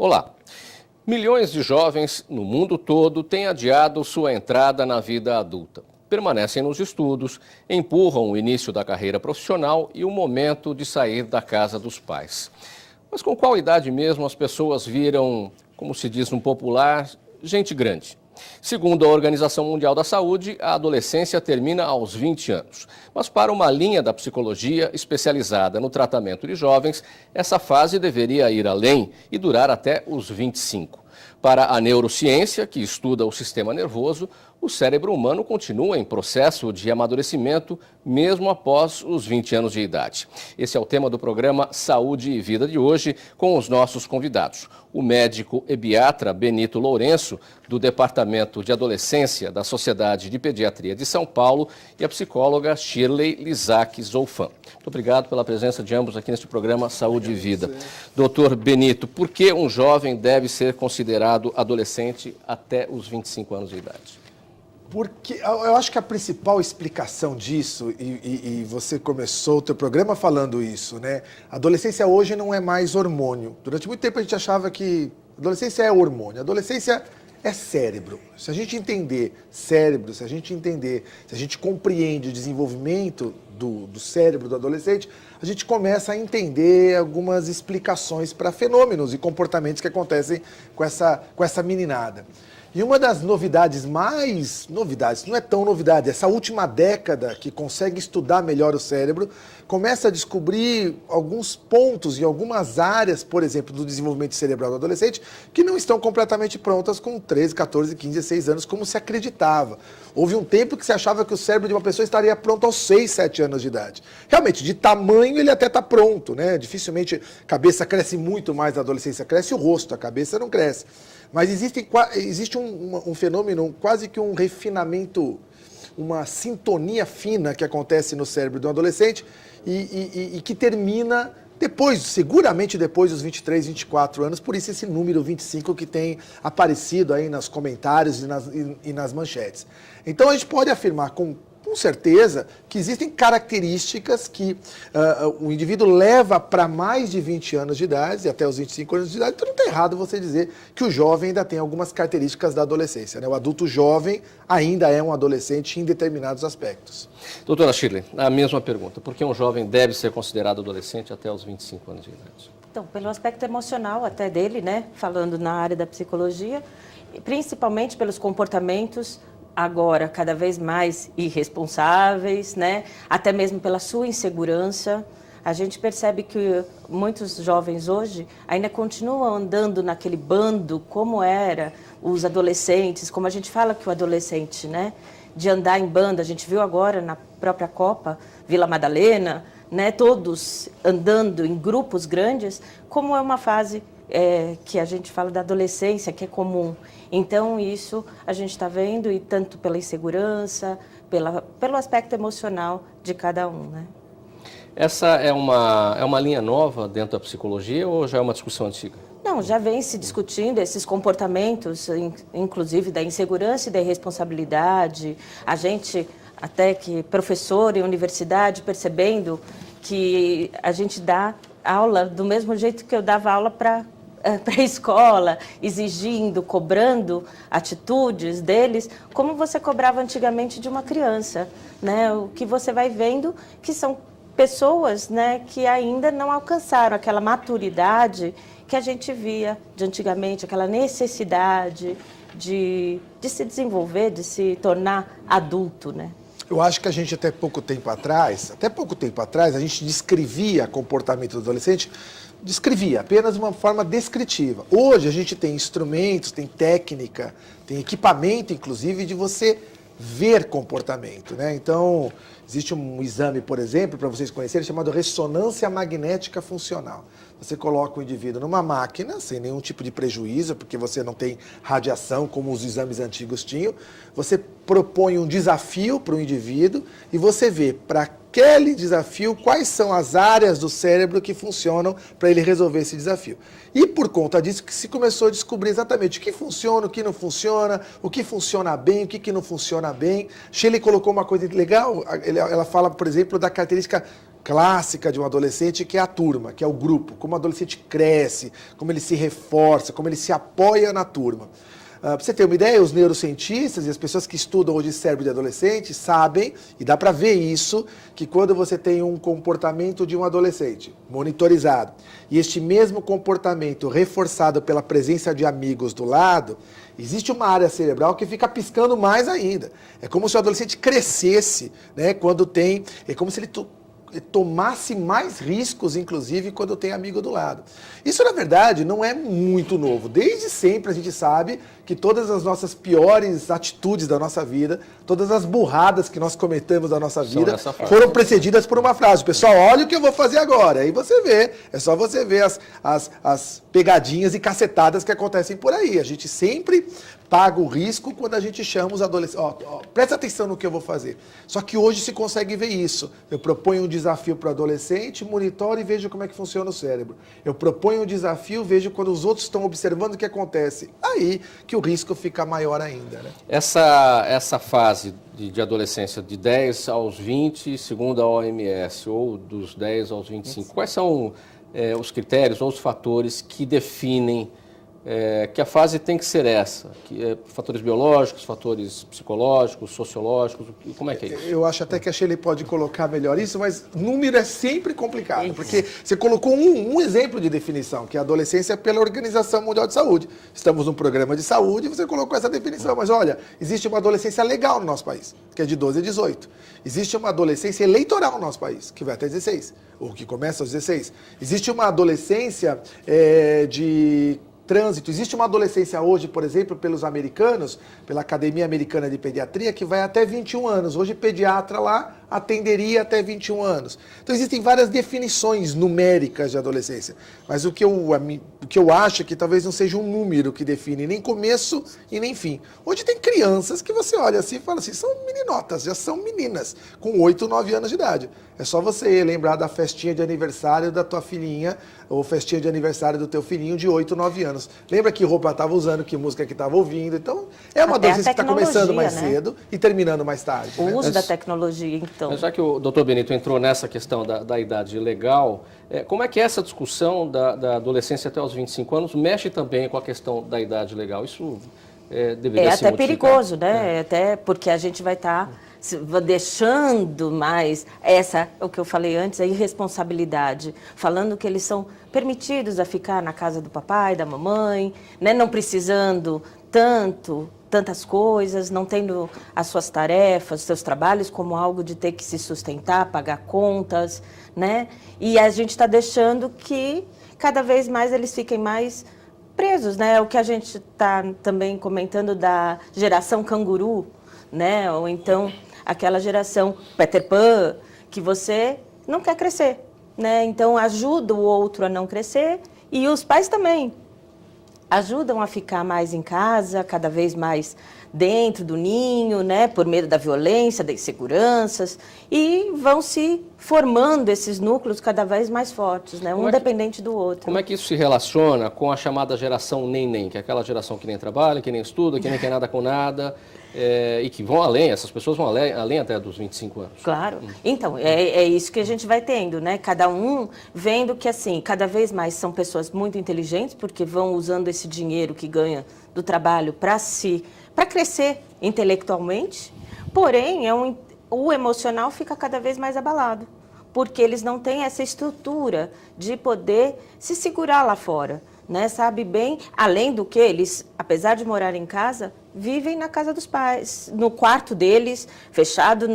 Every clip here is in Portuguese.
Olá! Milhões de jovens no mundo todo têm adiado sua entrada na vida adulta. Permanecem nos estudos, empurram o início da carreira profissional e o momento de sair da casa dos pais. Mas com qual idade mesmo as pessoas viram, como se diz no popular, gente grande? Segundo a Organização Mundial da Saúde, a adolescência termina aos 20 anos. Mas para uma linha da psicologia especializada no tratamento de jovens, essa fase deveria ir além e durar até os 25. Para a neurociência, que estuda o sistema nervoso, o cérebro humano continua em processo de amadurecimento mesmo após os 20 anos de idade. Esse é o tema do programa Saúde e Vida de hoje, com os nossos convidados. O médico ebiatra Benito Lourenço, do Departamento de Adolescência da Sociedade de Pediatria de São Paulo, e a psicóloga Shirley Lizac Zolfan. Muito obrigado pela presença de ambos aqui neste programa Saúde e Vida. Doutor Benito, por que um jovem deve ser considerado adolescente até os 25 anos de idade? Porque eu acho que a principal explicação disso, e você começou o teu programa falando isso, né? A adolescência hoje não é mais hormônio. Durante muito tempo a gente achava que adolescência é hormônio. Adolescência é cérebro. Se a gente entender cérebro, se a gente compreende o desenvolvimento do cérebro do adolescente, a gente começa a entender algumas explicações para fenômenos e comportamentos que acontecem com essa meninada. E uma das novidades, não é tão novidade, essa última década que consegue estudar melhor o cérebro, começa a descobrir alguns pontos e algumas áreas, por exemplo, do desenvolvimento cerebral do adolescente, que não estão completamente prontas com 13, 14, 15, 16 anos, como se acreditava. Houve um tempo que se achava que o cérebro de uma pessoa estaria pronto aos 6, 7 anos de idade. Realmente, de tamanho ele até está pronto, né? Dificilmente a cabeça cresce muito mais na adolescência, cresce o rosto, a cabeça não cresce. Mas existe um fenômeno, quase que um refinamento, uma sintonia fina que acontece no cérebro do adolescente e que termina seguramente depois dos 23, 24 anos, por isso esse número 25 que tem aparecido aí nos comentários e nas manchetes. Então a gente pode afirmar com certeza que existem características que o indivíduo leva para mais de 20 anos de idade, e até os 25 anos de idade, então não está errado você dizer que o jovem ainda tem algumas características da adolescência, né? O adulto jovem ainda é um adolescente em determinados aspectos. Doutora Shirley, a mesma pergunta. Por que um jovem deve ser considerado adolescente até os 25 anos de idade? Então, pelo aspecto emocional até dele, né? Falando na área da psicologia, principalmente pelos comportamentos agora cada vez mais irresponsáveis, né? Até mesmo pela sua insegurança. A gente percebe que muitos jovens hoje ainda continuam andando naquele bando como era os adolescentes, como a gente fala que o adolescente, né? De andar em bando, a gente viu agora na própria Copa, Vila Madalena, né? Todos andando em grupos grandes, como é uma fase que a gente fala da adolescência, que é comum. Então, isso a gente está vendo, e tanto pela insegurança, pelo aspecto emocional de cada um, né? Essa é uma linha nova dentro da psicologia ou já é uma discussão antiga? Não, já vem se discutindo esses comportamentos, inclusive da insegurança e da irresponsabilidade. A gente, até que professor em universidade, percebendo que a gente dá aula do mesmo jeito que eu dava aula para a escola, exigindo, cobrando atitudes deles, como você cobrava antigamente de uma criança, né? O que você vai vendo que são pessoas, né, que ainda não alcançaram aquela maturidade que a gente via de antigamente, aquela necessidade de se desenvolver, de se tornar adulto, né? Eu acho que a gente até pouco tempo atrás, a gente descrevia comportamento do adolescente, apenas de uma forma descritiva. Hoje a gente tem instrumentos, tem técnica, tem equipamento, inclusive, de você ver comportamento, né? Então, existe um exame, por exemplo, para vocês conhecerem, chamado ressonância magnética funcional. Você coloca o indivíduo numa máquina, sem nenhum tipo de prejuízo, porque você não tem radiação, como os exames antigos tinham. Você propõe um desafio para o indivíduo e você vê para aquele desafio quais são as áreas do cérebro que funcionam para ele resolver esse desafio. E por conta disso que se começou a descobrir exatamente o que funciona, o que não funciona, o que funciona bem, o que não funciona bem. Shirley colocou uma coisa legal, ela fala, por exemplo, da característica clássica de um adolescente, que é a turma, que é o grupo, como o adolescente cresce, como ele se reforça, como ele se apoia na turma. Para você ter uma ideia, os neurocientistas e as pessoas que estudam hoje cérebro de adolescente sabem, e dá para ver isso, que quando você tem um comportamento de um adolescente monitorizado, e este mesmo comportamento reforçado pela presença de amigos do lado, existe uma área cerebral que fica piscando mais ainda. É como se o adolescente crescesse, né, quando tem... É como se ele tomasse mais riscos, inclusive, quando tem amigo do lado. Isso, na verdade, não é muito novo. Desde sempre a gente sabe que todas as nossas piores atitudes da nossa vida, todas as burradas que nós cometemos da nossa vida, foram precedidas por uma frase. Pessoal, olha o que eu vou fazer agora. Aí você vê, é só você ver as pegadinhas e cacetadas que acontecem por aí. A gente sempre paga o risco quando a gente chama os adolescentes. Presta atenção no que eu vou fazer. Só que hoje se consegue ver isso. Eu proponho um desafio para o adolescente, monitoro e vejo como é que funciona o cérebro. Eu proponho um desafio, vejo quando os outros estão observando o que acontece. Aí que o risco fica maior ainda, né? Essa fase de adolescência de 10 aos 20, segundo a OMS, ou dos 10 aos 25, quais são os critérios ou os fatores que definem que a fase tem que ser essa? Fatores biológicos, fatores psicológicos, sociológicos, como é que é isso? Eu acho até que a Shirley pode colocar melhor isso, mas número é sempre complicado, porque você colocou um exemplo de definição, que é a adolescência pela Organização Mundial de Saúde. Estamos num programa de saúde e você colocou essa definição, mas olha, existe uma adolescência legal no nosso país, que é de 12 a 18. Existe uma adolescência eleitoral no nosso país, que vai até 16, ou que começa aos 16. Existe uma adolescência de trânsito. Existe uma adolescência hoje, por exemplo, pelos americanos, pela Academia Americana de Pediatria, que vai até 21 anos. Hoje, pediatra lá atenderia até 21 anos. Então, existem várias definições numéricas de adolescência. Mas o que eu acho é que talvez não seja um número que define nem começo e nem fim. Hoje tem crianças que você olha assim e fala assim, são meninotas, já são meninas, com 8, 9 anos de idade. É só você lembrar da festinha de aniversário da tua filhinha, ou festinha de aniversário do teu filhinho de 8, 9 anos. Lembra que roupa estava usando, que música que estava ouvindo. Então, é uma adolescência que está começando mais cedo e terminando mais tarde. O uso da tecnologia, então. Mas já que o doutor Benito entrou nessa questão da idade legal, como é que essa discussão da adolescência até os 25 anos mexe também com a questão da idade legal? Isso deveria ser até perigoso, né? Até porque a gente vai estar deixando mais o que eu falei antes, a irresponsabilidade, falando que eles são permitidos a ficar na casa do papai, da mamãe, né? Não precisando tantas coisas, não tendo as suas tarefas, seus trabalhos como algo de ter que se sustentar, pagar contas, né? E a gente está deixando que cada vez mais eles fiquem mais presos, né? O que a gente está também comentando da geração canguru, né? Ou então aquela geração Peter Pan, que você não quer crescer, né? Então ajuda o outro a não crescer e os pais também ajudam a ficar mais em casa, cada vez mais dentro do ninho, né, por medo da violência, das inseguranças, e vão se formando esses núcleos cada vez mais fortes, né, dependente do outro. Como é que isso se relaciona com a chamada geração nem-nem, que é aquela geração que nem trabalha, que nem estuda, que nem quer nada com nada, e que vão além, essas pessoas vão além até dos 25 anos? Claro. Então, é isso que a gente vai tendo, né? Cada um vendo que, assim, cada vez mais são pessoas muito inteligentes, porque vão usando esse dinheiro que ganha do trabalho para crescer intelectualmente, porém, o emocional fica cada vez mais abalado, porque eles não têm essa estrutura de poder se segurar lá fora, né? Sabe bem, além do que eles, apesar de morar em casa, vivem na casa dos pais, no quarto deles, fechado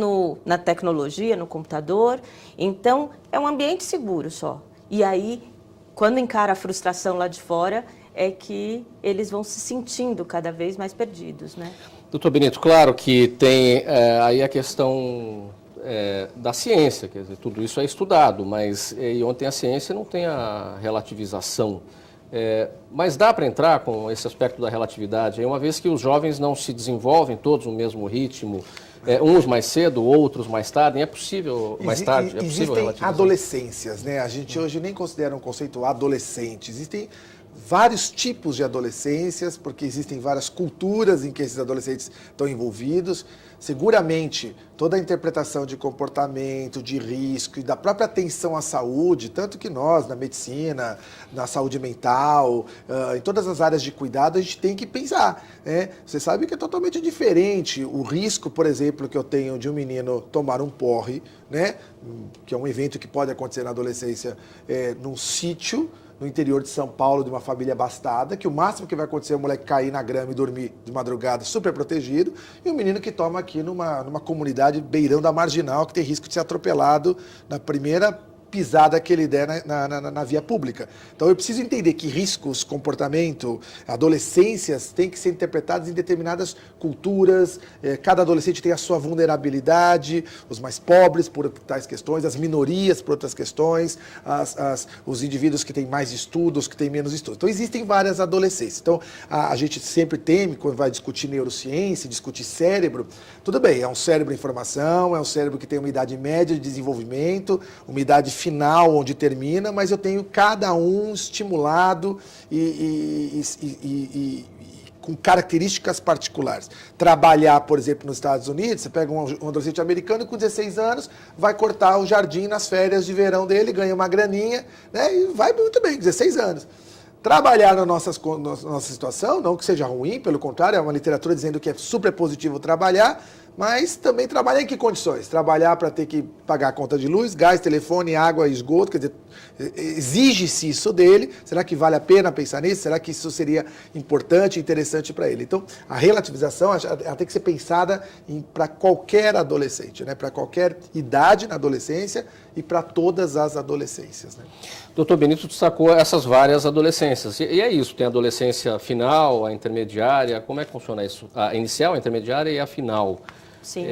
na tecnologia, no computador. Então, é um ambiente seguro só. E aí, quando encara a frustração lá de fora, é que eles vão se sentindo cada vez mais perdidos, né? Doutor Benito, claro que tem aí a questão da ciência, quer dizer, tudo isso é estudado, mas ontem a ciência não tem a relativização. Mas dá para entrar com esse aspecto da relatividade, uma vez que os jovens não se desenvolvem todos no mesmo ritmo, uns mais cedo, outros mais tarde, é possível mais tarde? Existem adolescências, né? A gente hoje nem considera um conceito adolescente, existem vários tipos de adolescências, porque existem várias culturas em que esses adolescentes estão envolvidos. Seguramente, toda a interpretação de comportamento, de risco e da própria atenção à saúde, tanto que nós, na medicina, na saúde mental, em todas as áreas de cuidado, a gente tem que pensar, né? Você sabe que é totalmente diferente o risco, por exemplo, que eu tenho de um menino tomar um porre, né? Que é um evento que pode acontecer na adolescência num sítio, no interior de São Paulo, de uma família abastada, que o máximo que vai acontecer é o moleque cair na grama e dormir de madrugada super protegido, e um menino que toma aqui numa comunidade beirão da Marginal, que tem risco de ser atropelado na primeira pisada que ele der na via pública. Então eu preciso entender que riscos, comportamento, adolescências têm que ser interpretados em determinadas culturas, cada adolescente tem a sua vulnerabilidade, os mais pobres por tais questões, as minorias por outras questões, os indivíduos que têm mais estudos, que têm menos estudos. Então existem várias adolescências. Então a gente sempre teme, quando vai discutir neurociência, discutir cérebro, tudo bem, é um cérebro em formação, é um cérebro que tem uma idade média de desenvolvimento, uma idade final onde termina, mas eu tenho cada um estimulado e com características particulares. Trabalhar, por exemplo, nos Estados Unidos, você pega um adolescente americano com 16 anos, vai cortar o jardim nas férias de verão dele, ganha uma graninha, né, e vai muito bem, 16 anos. Trabalhar na nossa situação, não que seja ruim, pelo contrário, é uma literatura dizendo que é super positivo trabalhar, mas também trabalhar em que condições? Trabalhar para ter que pagar a conta de luz, gás, telefone, água, esgoto, quer dizer, exige-se isso dele. Será que vale a pena pensar nisso? Será que isso seria importante e interessante para ele? Então, a relativização ela tem que ser pensada para qualquer adolescente, né? Para qualquer idade na adolescência e para todas as adolescências, né? Doutor Benito destacou essas várias adolescências. E é isso, tem a adolescência final, a intermediária, como é que funciona isso? A inicial, a intermediária e a final. Sim.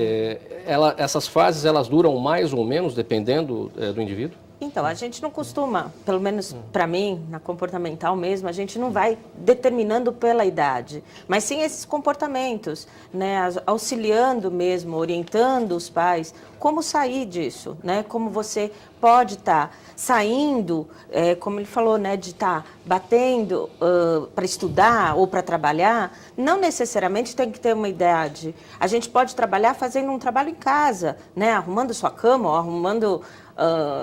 Essas fases, elas duram mais ou menos, dependendo do indivíduo? Então, a gente não costuma, pelo menos para mim, na comportamental mesmo, a gente não vai determinando pela idade, mas sim esses comportamentos, né, auxiliando mesmo, orientando os pais, como sair disso, né, como você pode estar saindo, como ele falou, né, de estar batendo para estudar ou para trabalhar, não necessariamente tem que ter uma idade. A gente pode trabalhar fazendo um trabalho em casa, né, arrumando sua cama, ou arrumando...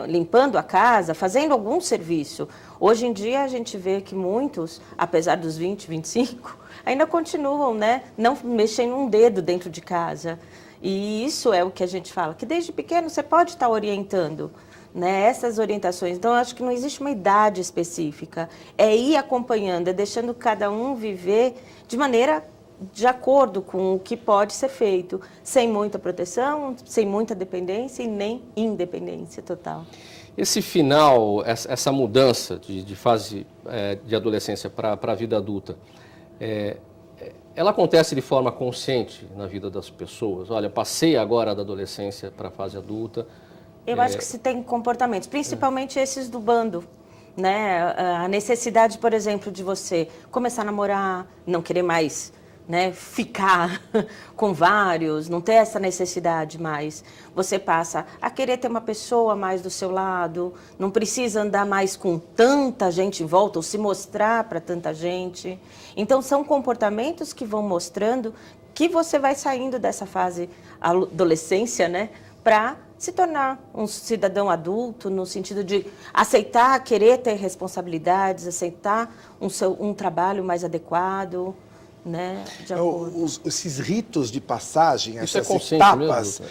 limpando a casa, fazendo algum serviço. Hoje em dia a gente vê que muitos, apesar dos 20, 25, ainda continuam, né, não mexendo um dedo dentro de casa. E isso é o que a gente fala, que desde pequeno você pode estar orientando, né, essas orientações. Então, eu acho que não existe uma idade específica. É ir acompanhando, é deixando cada um viver de maneira de acordo com o que pode ser feito, sem muita proteção, sem muita dependência e nem independência total. Esse final, essa mudança de fase de adolescência para a vida adulta, ela acontece de forma consciente na vida das pessoas? Olha, passei agora da adolescência para a fase adulta. Eu acho que se tem comportamentos, principalmente esses do bando. Né? A necessidade, por exemplo, de você começar a namorar, não querer mais, né, ficar com vários, não ter essa necessidade mais. Você passa a querer ter uma pessoa mais do seu lado, não precisa andar mais com tanta gente em volta ou se mostrar para tanta gente. Então, são comportamentos que vão mostrando que você vai saindo dessa fase adolescência, né, para se tornar um cidadão adulto, no sentido de aceitar, querer ter responsabilidades, aceitar um trabalho mais adequado. Né, esses ritos de passagem, isso essas etapas,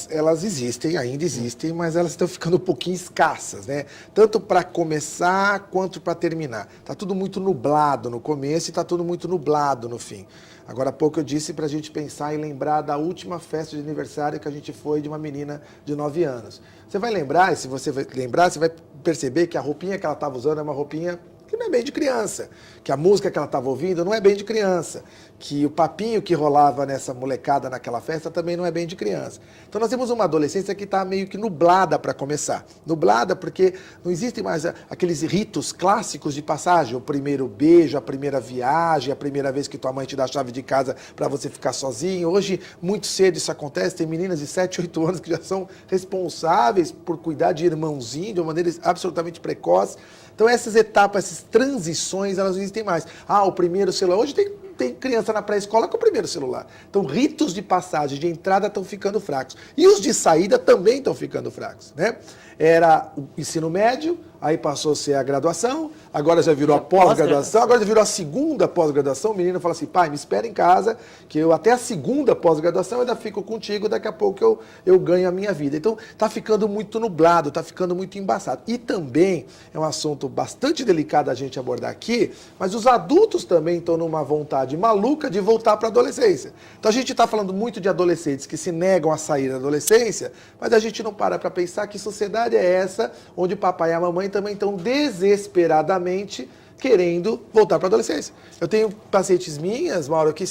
elas existem, ainda existem, mas elas estão ficando um pouquinho escassas, né? Tanto para começar quanto para terminar. Está tudo muito nublado no começo e está tudo muito nublado no fim. Agora há pouco eu disse para a gente pensar e lembrar da última festa de aniversário que a gente foi de uma menina de 9 anos. Você vai lembrar, e se você vai lembrar, você vai perceber que a roupinha que ela estava usando é uma roupinha que não é bem de criança, que a música que ela estava ouvindo não é bem de criança, que o papinho que rolava nessa molecada naquela festa também não é bem de criança. Então nós temos uma adolescência que está meio que nublada para começar. Nublada porque não existem mais aqueles ritos clássicos de passagem, o primeiro beijo, a primeira viagem, a primeira vez que tua mãe te dá a chave de casa para você ficar sozinho. Hoje, muito cedo isso acontece, tem meninas de 7, 8 anos que já são responsáveis por cuidar de irmãozinho de uma maneira absolutamente precoce. Então essas etapas, essas transições, elas não existem mais. O primeiro celular. Hoje tem criança na pré-escola com o primeiro celular. Então ritos de passagem, de entrada estão ficando fracos. E os de saída também estão ficando fracos, né? Era o ensino médio, aí passou a ser a graduação, agora já virou a pós-graduação, agora já virou a segunda pós-graduação. O menino fala assim, pai, me espera em casa, que eu até a segunda pós-graduação eu ainda fico contigo, daqui a pouco eu ganho a minha vida. Então tá ficando muito nublado, tá ficando muito embaçado. E também é um assunto bastante delicado a gente abordar aqui, mas os adultos também estão numa vontade maluca de voltar para a adolescência. Então a gente está falando muito de adolescentes que se negam a sair da adolescência, mas a gente não para pensar que sociedade é essa onde o papai e a mamãe também estão desesperadamente querendo voltar para a adolescência. Eu tenho pacientes minhas, Mauro, que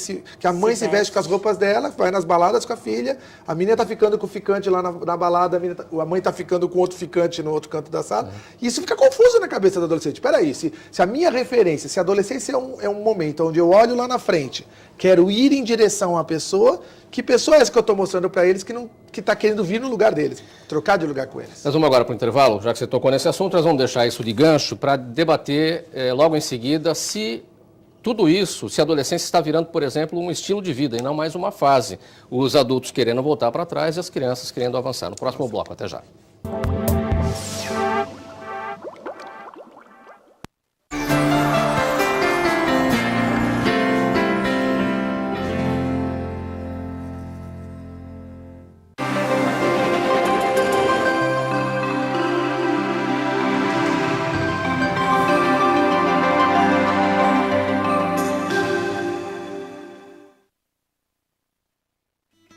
a mãe se veste com as roupas dela, vai nas baladas com a filha, a menina tá ficando com o ficante lá na balada, a mãe tá ficando com outro ficante no outro canto da sala. E isso fica confuso na cabeça do adolescente. Peraí, se a minha referência, se a adolescência é um momento onde eu olho lá na frente, quero ir em direção a uma pessoa, que pessoa é essa que eu estou mostrando para eles que está querendo vir no lugar deles, trocar de lugar com eles? Nós vamos agora para o intervalo, já que você tocou nesse assunto, nós vamos deixar isso de gancho para debater logo em seguida se tudo isso, se a adolescência está virando, por exemplo, um estilo de vida e não mais uma fase. Os adultos querendo voltar para trás e as crianças querendo avançar. No próximo bloco, até já.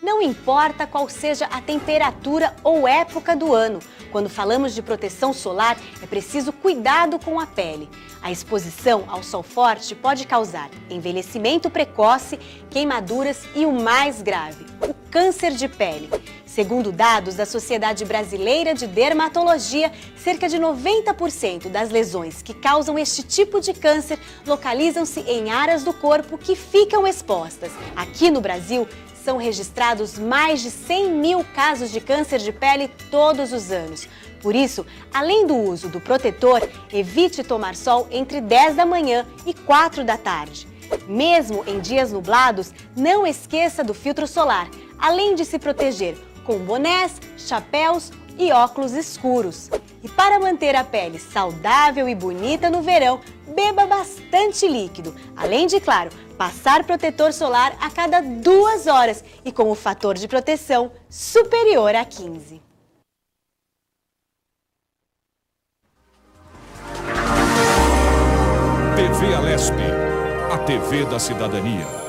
Não importa qual seja a temperatura ou época do ano, quando falamos de proteção solar, é preciso cuidado com a pele. A exposição ao sol forte pode causar envelhecimento precoce, queimaduras e o mais grave, o câncer de pele. Segundo dados da Sociedade Brasileira de Dermatologia, cerca de 90% das lesões que causam este tipo de câncer localizam-se em áreas do corpo que ficam expostas. Aqui no Brasil, são registrados mais de 100 mil casos de câncer de pele todos os anos. Por isso, além do uso do protetor, evite tomar sol entre 10 da manhã e 4 da tarde. Mesmo em dias nublados, não esqueça do filtro solar, além de se proteger com bonés, chapéus e óculos escuros. E para manter a pele saudável e bonita no verão, beba bastante líquido, além de, claro, passar protetor solar a cada 2 horas e com o fator de proteção superior a 15. TV Alesp, a TV da cidadania.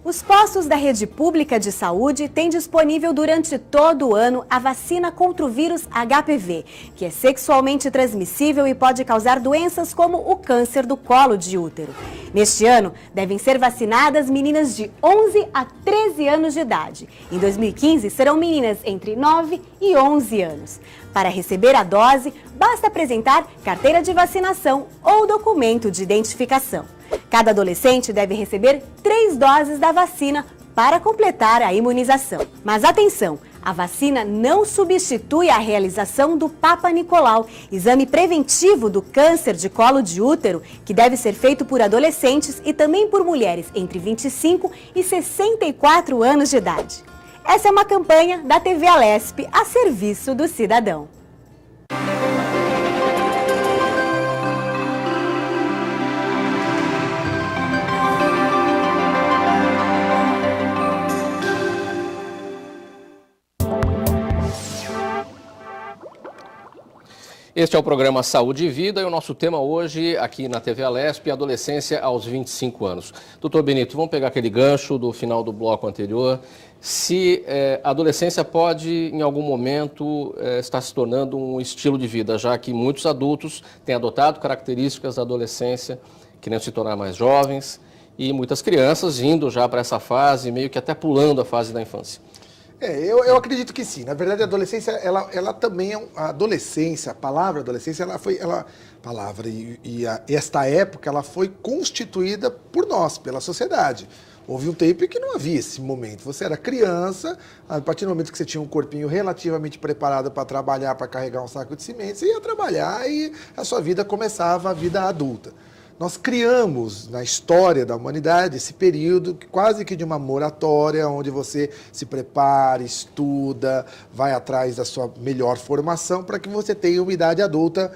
Os postos da rede pública de saúde têm disponível durante todo o ano a vacina contra o vírus HPV, que é sexualmente transmissível e pode causar doenças como o câncer do colo de útero. Neste ano, devem ser vacinadas meninas de 11 a 13 anos de idade. Em 2015, serão meninas entre 9 e 11 anos. Para receber a dose, basta apresentar carteira de vacinação ou documento de identificação. Cada adolescente deve receber 3 doses da vacina para completar a imunização. Mas atenção, a vacina não substitui a realização do Papa Nicolau, exame preventivo do câncer de colo de útero, que deve ser feito por adolescentes e também por mulheres entre 25 e 64 anos de idade. Essa é uma campanha da TV Alesp a serviço do cidadão. Este é o programa Saúde e Vida e o nosso tema hoje aqui na TV Alesp, adolescência aos 25 anos. Doutor Benito, vamos pegar aquele gancho do final do bloco anterior. Se a adolescência pode, em algum momento, estar se tornando um estilo de vida, já que muitos adultos têm adotado características da adolescência, querendo se tornar mais jovens, e muitas crianças indo já para essa fase, meio que até pulando a fase da infância. Eu acredito que sim. Na verdade, a adolescência, ela também é a adolescência, a palavra adolescência, esta época, ela foi constituída por nós, pela sociedade. Houve um tempo em que não havia esse momento. Você era criança, a partir do momento que você tinha um corpinho relativamente preparado para trabalhar, para carregar um saco de cimento, você ia trabalhar e a sua vida começava a vida adulta. Nós criamos na história da humanidade esse período quase que de uma moratória, onde você se prepara, estuda, vai atrás da sua melhor formação para que você tenha uma idade adulta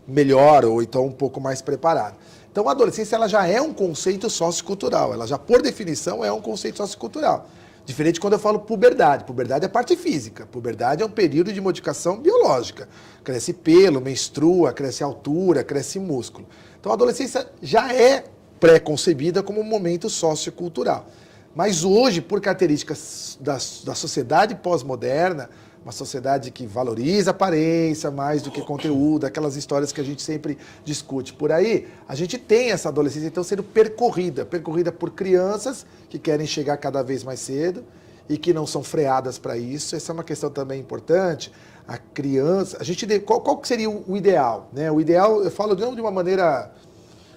melhor ou então um pouco mais preparada. Então a adolescência ela já é um conceito sociocultural, ela já por definição é um conceito sociocultural. Diferente quando eu falo puberdade. Puberdade é parte física. Puberdade é um período de modificação biológica. Cresce pelo, menstrua, cresce altura, cresce músculo. Então a adolescência já é pré-concebida como um momento sociocultural. Mas hoje, por características da sociedade pós-moderna, uma sociedade que valoriza a aparência mais do que conteúdo, aquelas histórias que a gente sempre discute por aí, a gente tem essa adolescência então sendo percorrida por crianças que querem chegar cada vez mais cedo e que não são freadas para isso. Essa é uma questão também importante. A criança, qual que seria o ideal, né? O ideal, eu falo não de uma maneira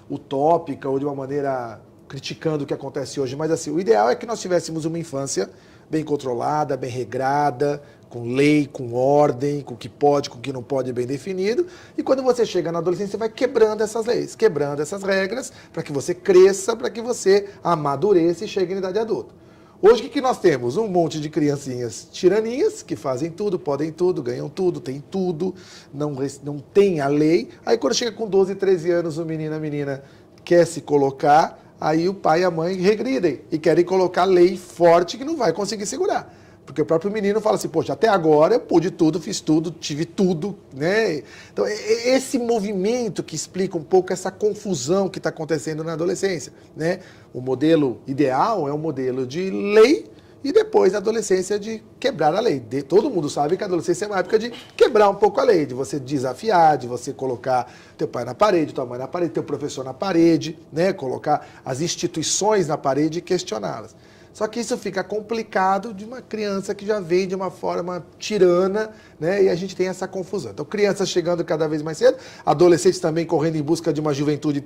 utópica ou de uma maneira criticando o que acontece hoje, mas assim, o ideal é que nós tivéssemos uma infância bem controlada, bem regrada, com lei, com ordem, com o que pode, com o que não pode, bem definido. E quando você chega na adolescência, você vai quebrando essas leis, quebrando essas regras, para que você cresça, para que você amadureça e chegue na idade adulta. Hoje, o que nós temos? Um monte de criancinhas tiraninhas, que fazem tudo, podem tudo, ganham tudo, têm tudo, não tem a lei. Aí, quando chega com 12, 13 anos, a menina quer se colocar, aí o pai e a mãe regridem e querem colocar lei forte que não vai conseguir segurar. Porque o próprio menino fala assim, poxa, até agora eu pude tudo, fiz tudo, tive tudo, né? Então, esse movimento que explica um pouco essa confusão que está acontecendo na adolescência, né? O modelo ideal é um modelo de lei e depois a adolescência de quebrar a lei. Todo mundo sabe que a adolescência é uma época de quebrar um pouco a lei, de você desafiar, de você colocar teu pai na parede, tua mãe na parede, teu professor na parede, né? Colocar as instituições na parede e questioná-las. Só que isso fica complicado de uma criança que já vem de uma forma tirana, né? E a gente tem essa confusão. Então, crianças chegando cada vez mais cedo, adolescentes também correndo em busca de uma juventude,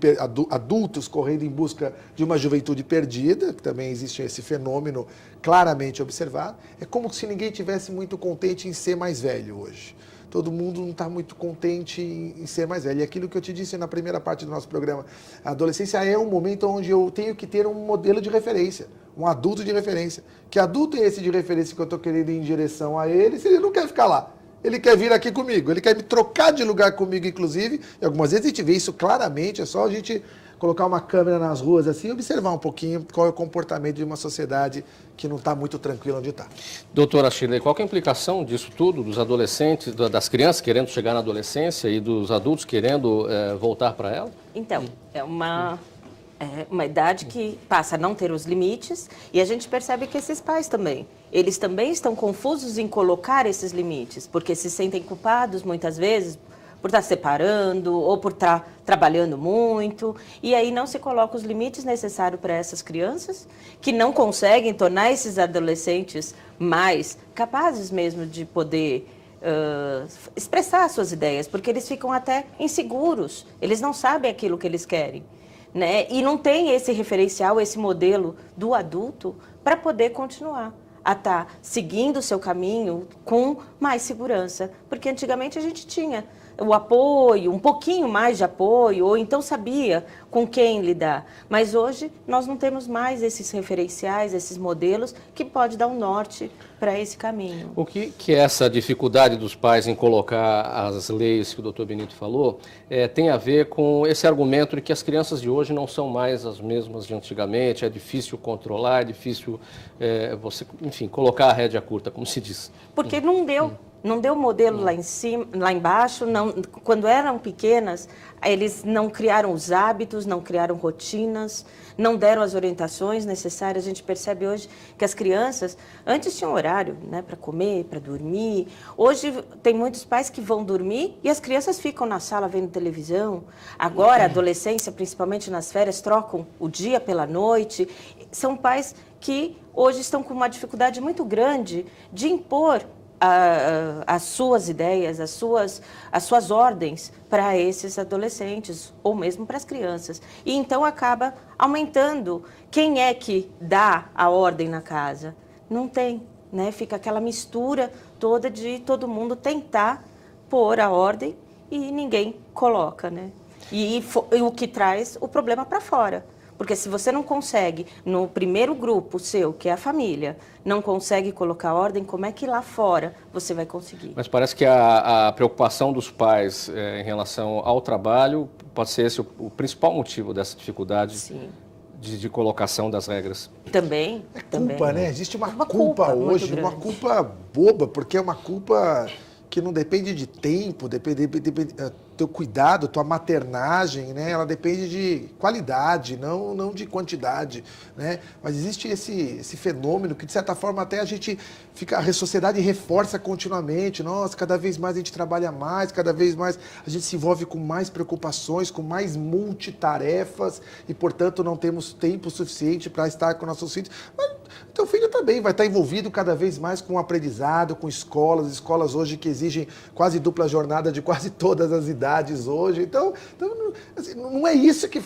adultos correndo em busca de uma juventude perdida, que também existe esse fenômeno claramente observado. É como se ninguém tivesse muito contente em ser mais velho hoje. Todo mundo não está muito contente em ser mais velho. E aquilo que eu te disse na primeira parte do nosso programa, a adolescência é um momento onde eu tenho que ter um modelo de referência, um adulto de referência. Que adulto é esse de referência que eu estou querendo ir em direção a ele, se ele não quer ficar lá? Ele quer vir aqui comigo, ele quer me trocar de lugar comigo, inclusive. E algumas vezes a gente vê isso claramente, é só a gente colocar uma câmera nas ruas assim e observar um pouquinho qual é o comportamento de uma sociedade que não está muito tranquila onde está. Doutora Shirley, qual que é a implicação disso tudo, dos adolescentes, das crianças querendo chegar na adolescência e dos adultos querendo voltar para ela? Então, é uma idade que passa a não ter os limites e a gente percebe que esses pais também, eles também estão confusos em colocar esses limites, porque se sentem culpados muitas vezes por estar separando ou por estar trabalhando muito, e aí não se coloca os limites necessários para essas crianças, que não conseguem tornar esses adolescentes mais capazes mesmo de poder expressar suas ideias, porque eles ficam até inseguros, eles não sabem aquilo que eles querem, né? E não tem esse referencial, esse modelo do adulto para poder continuar a estar seguindo o seu caminho com mais segurança, porque antigamente a gente tinha o apoio, um pouquinho mais de apoio, ou então sabia com quem lidar. Mas hoje nós não temos mais esses referenciais, esses modelos que pode dar um norte para esse caminho. O que é essa dificuldade dos pais em colocar as leis que o doutor Benito falou tem a ver com esse argumento de que as crianças de hoje não são mais as mesmas de antigamente, é difícil controlar, é difícil você, enfim, colocar a rédea curta, como se diz. Porque não deu. Não deu modelo lá em cima, lá embaixo, não, quando eram pequenas, eles não criaram os hábitos, não criaram rotinas, não deram as orientações necessárias. A gente percebe hoje que as crianças, antes tinham horário, né, para comer, para dormir. Hoje tem muitos pais que vão dormir e as crianças ficam na sala vendo televisão. Agora, a adolescência, principalmente nas férias, trocam o dia pela noite. São pais que hoje estão com uma dificuldade muito grande de impor as suas ideias, as suas ordens para esses adolescentes ou mesmo para as crianças. E então acaba aumentando. Quem é que dá a ordem na casa? Não tem, né? Fica aquela mistura toda de todo mundo tentar pôr a ordem e ninguém coloca, né? E o que traz o problema para fora. Porque se você não consegue, no primeiro grupo seu, que é a família, não consegue colocar ordem, como é que lá fora você vai conseguir? Mas parece que a preocupação dos pais em relação ao trabalho pode ser esse o principal motivo dessa dificuldade de colocação das regras. Também. Culpa, né? Existe uma culpa hoje, uma culpa boba, porque é uma culpa que não depende de tempo, depende teu cuidado, tua maternagem, né? Ela depende de qualidade, não de quantidade, né? Mas existe esse fenômeno que, de certa forma, até a sociedade reforça continuamente. Nossa, cada vez mais a gente trabalha mais, cada vez mais a gente se envolve com mais preocupações, com mais multitarefas e, portanto, não temos tempo suficiente para estar com nossos filhos. Mas teu filho também vai estar envolvido cada vez mais com o aprendizado, com escolas hoje que exigem quase dupla jornada de quase todas as idades hoje. Então assim, não é isso que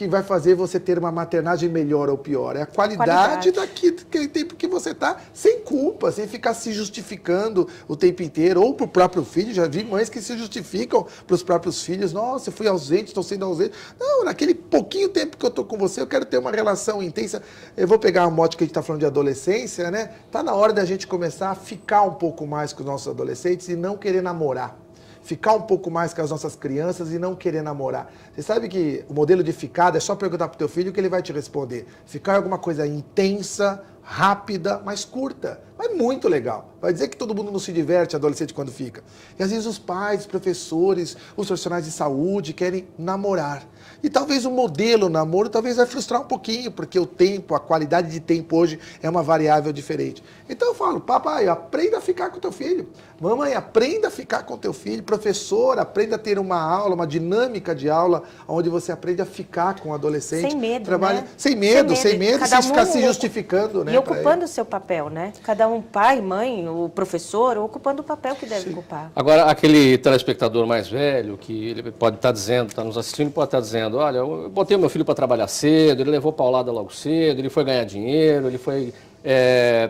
vai fazer você ter uma maternagem melhor ou pior. É a qualidade daquele tempo que você está sem culpa, sem ficar se justificando o tempo inteiro, ou para o próprio filho. Já vi mães que se justificam para os próprios filhos. Nossa, eu fui ausente, estou sendo ausente. Não, naquele pouquinho tempo que eu estou com você, eu quero ter uma relação intensa. Eu vou pegar a mote que a gente está falando de adolescência, né? Tá na hora da gente começar a ficar um pouco mais com os nossos adolescentes e não querer namorar. Ficar um pouco mais com as nossas crianças e não querer namorar. Você sabe que o modelo de ficada é só perguntar pro teu filho que ele vai te responder. Ficar é alguma coisa intensa, rápida, mas curta. Mas muito legal. Vai dizer que todo mundo não se diverte, adolescente, quando fica. E às vezes os pais, os professores, os profissionais de saúde querem namorar. E talvez o modelo namoro talvez vai frustrar um pouquinho, porque o tempo, a qualidade de tempo hoje é uma variável diferente. Então eu falo, papai, aprenda a ficar com teu filho. Mamãe, aprenda a ficar com teu filho. Professor, aprenda a ter uma aula, uma dinâmica de aula, onde você aprende a ficar com o adolescente. Sem medo, trabalha, né? Sem medo, sem ficar se justificando, né? E ocupando o seu papel, né? Cada um, pai, mãe, o professor, ocupando o papel que deve ocupar. Agora, aquele telespectador mais velho, que ele pode estar dizendo, está nos assistindo, pode estar dizendo, olha, eu botei o meu filho para trabalhar cedo, ele levou paulada logo cedo, ele foi ganhar dinheiro, ele foi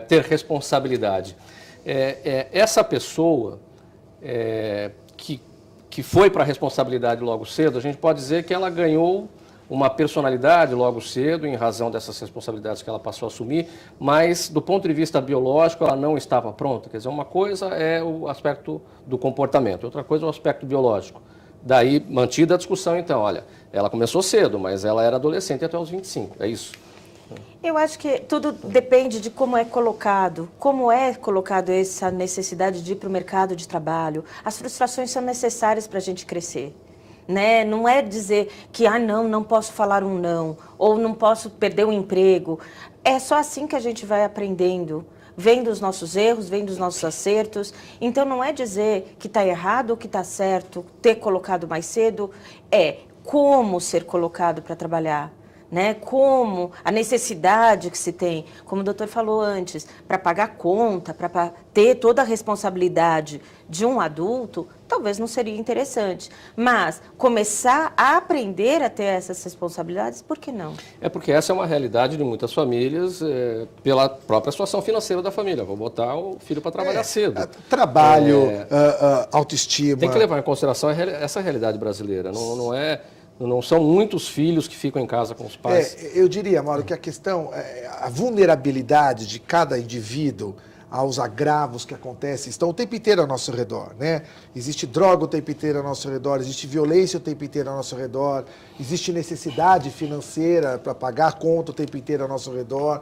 ter responsabilidade. Essa pessoa que foi para a responsabilidade logo cedo, a gente pode dizer que ela ganhou uma personalidade logo cedo, em razão dessas responsabilidades que ela passou a assumir, mas do ponto de vista biológico ela não estava pronta. Quer dizer, uma coisa é o aspecto do comportamento, outra coisa é o aspecto biológico. Daí, mantida a discussão, então, olha, ela começou cedo, mas ela era adolescente até os 25, é isso? Eu acho que tudo depende de como é colocado essa necessidade de ir para o mercado de trabalho. As frustrações são necessárias para a gente crescer. Né? Não é dizer que, não posso falar um não, ou não posso perder o emprego. É só assim que a gente vai aprendendo, vendo os nossos erros, vendo os nossos acertos. Então, não é dizer que está errado ou que está certo, ter colocado mais cedo, é como ser colocado para trabalhar. Né? Como a necessidade que se tem, como o doutor falou antes, para pagar conta, para ter toda a responsabilidade de um adulto, talvez não seria interessante. Mas começar a aprender a ter essas responsabilidades, por que não? É porque essa é uma realidade de muitas famílias, pela própria situação financeira da família. Vou botar o filho para trabalhar cedo. Trabalho, autoestima. Tem que levar em consideração essa realidade brasileira. Não são muitos filhos que ficam em casa com os pais. Eu diria, Mauro, que a questão, a vulnerabilidade de cada indivíduo aos agravos que acontecem, estão o tempo inteiro ao nosso redor, né? Existe droga o tempo inteiro ao nosso redor, existe violência o tempo inteiro ao nosso redor, existe necessidade financeira para pagar a conta o tempo inteiro ao nosso redor,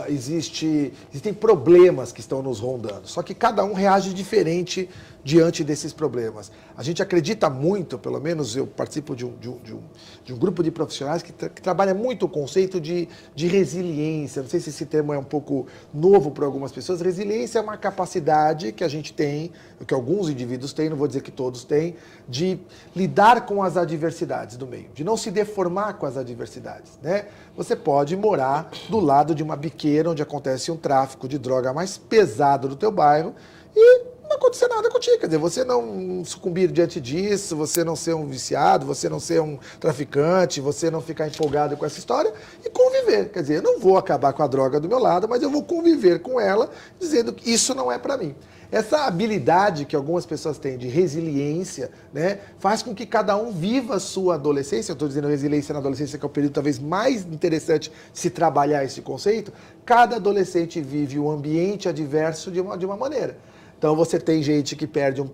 existem problemas que estão nos rondando, só que cada um reage diferente diante desses problemas. A gente acredita muito, pelo menos eu participo de um grupo de profissionais que trabalha muito o conceito de resiliência. Não sei se esse termo é um pouco novo para algumas pessoas. Resiliência é uma capacidade que a gente tem, que alguns indivíduos têm, não vou dizer que todos têm, de lidar com as adversidades do meio, de não se deformar com as adversidades, né? Você pode morar do lado de uma biqueira onde acontece um tráfico de droga mais pesado do teu bairro e não acontecer nada contigo, quer dizer, você não sucumbir diante disso, você não ser um viciado, você não ser um traficante, você não ficar empolgado com essa história e conviver, quer dizer, eu não vou acabar com a droga do meu lado, mas eu vou conviver com ela, dizendo que isso não é para mim. Essa habilidade que algumas pessoas têm de resiliência, né, faz com que cada um viva a sua adolescência. Eu estou dizendo resiliência na adolescência, que é o período talvez mais interessante se trabalhar esse conceito. Cada adolescente vive um ambiente adverso de uma maneira. Então você tem gente que perde um